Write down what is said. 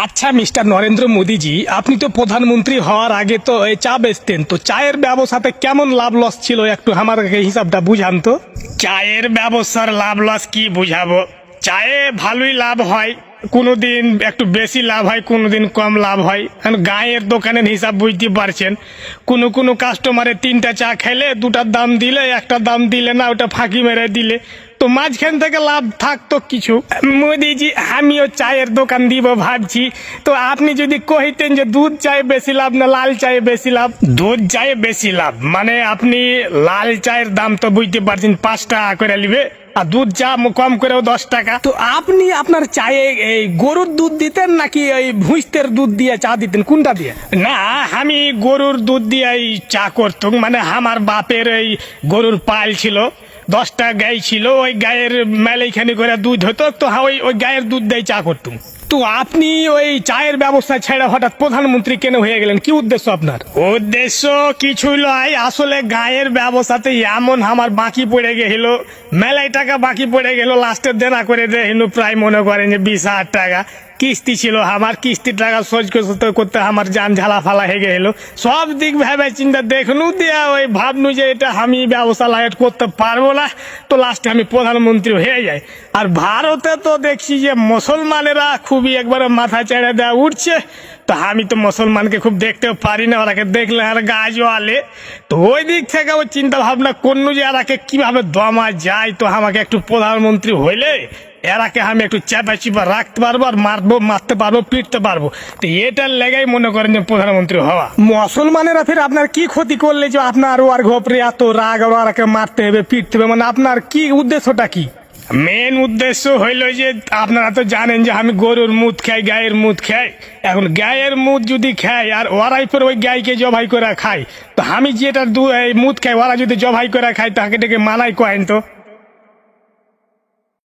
আচ্ছা মিস্টার নরেন্দ্র মোদীজি, আপনি তো প্রধানমন্ত্রী হওয়ার আগে তো এই চা বেচতেন, তো চায়ের ব্যবসাতে কেমন লাভ লস ছিল একটু আমাকে হিসাবটা বুঝান তো। চায়ের ব্যবসার লাভ লস কি বুঝাবো? চায়ে ভালোই লাভ হয়, কোনোদিন একটু বেশি লাভ হয়, কোনোদিন কম লাভ হয়। কারণ গায়ের দোকানের হিসাব বুঝতে পারছেন, কোনো কোনো কাস্টমারে তিনটা চা খেলে দুটার দাম দিলে, একটা দাম দিলে না, ওটা ফাঁকি মেরে দিলে, তো মাঝখান থেকে লাভ থাকতো কিছু। মোদিজি, আমিও চায়ের দোকান দিব ভাবছি, তো আপনি যদি কইতেন যে দুধ চায়ে বেশি লাভ না লাল চায়ে বেশি লাভ। দুধ চায়ে বেশি লাভ মানে আপনি লাল চায়ের দাম তো বুঝতে পারছেন 5 টাকা করে নিবে, আর দুধ চা কম করেও 10 টাকা। তো আপনি আপনার চায়ে এই গরুর দুধ দিতেন নাকি এই ভুঁইস্তের দুধ দিয়ে চা দিতেন, কোনটা দিয়ে? না, আমি গরুর দুধ দিয়ে চা করতাম। মানে আমার বাপের এই গরুর পাল ছিল, 10টা গাই ছিল, ওই গায়ের মেলাইখানি করে দুধ হতো, তো ওই গায়ের দুধ দিয়ে চা করতুম। তো আপনি ওই চায়ের ব্যবস্থা ছেড়ে হঠাৎ প্রধানমন্ত্রী কেন হয়ে গেলেন, কি উদ্দেশ্য আপনার? উদ্দেশ্য কিছু নয়, আসলে গায়ের ব্যবস্থাতে এমন আমার বাকি পড়ে গেছিল, মেলাই টাকা বাকি পড়ে গেল, লাস্টের দেনা করে দেখিল প্রায় মনে করেন যে 20,000 টাকা কিস্তি ছিল আমার। কিস্তির টাকা সোজ করতে করতে আমার যান ঝালা ফালা হয়ে গেল। সব দিক ভেবে চিন্তা দেখনু দিয়া ওই ভাবনু যে এটা আমি ব্যবসা লাইট করতে পারবো না, তো লাস্টে আমি প্রধানমন্ত্রী হয়ে যাই। আর ভারতে তো দেখছি যে মুসলমানেরা খুবই একবারে মাথা চেড়ে দেওয়া উঠছে, তো আমি তো মুসলমানকে খুব দেখতেও পারি না, ওরাকে দেখলে আর গা জ্বালে। তো ওই দিক থেকে ওই চিন্তা ভাবনা করনু যে এরাকে কিভাবে দমা যায়, তো আমাকে একটু প্রধানমন্ত্রী হইলে এরাকে আমি একটু চাপা চিপা রাখতে পারবো, আর মারতে পারবো, পিটতে পারবো। তো এটার লেগাই মনে করেন যে প্রধানমন্ত্রী হওয়া। মুসলমানেরা ফের আপনার কি ক্ষতি করলে যে আপনার ওর ঘপরে এত রাগ, আর ওরাকে মারতে হবে, পিটতে হবে, মানে আপনার কি উদ্দেশ্যটা কি? মেন উদ্দেশ্য হইল যে আপনারা তো জানেন যে আমি গরুর মুদ খাই, গায়ের মুদ খাই। এখন গায়ের মুদ যদি খাই আর ওরাই ফের ওই গাইকে জবাই করে খাই, তো আমি যেটা মুদ খাই ওরা যদি জবাই করে খাই, তাকে ডেকে মানাই কয়েন তো।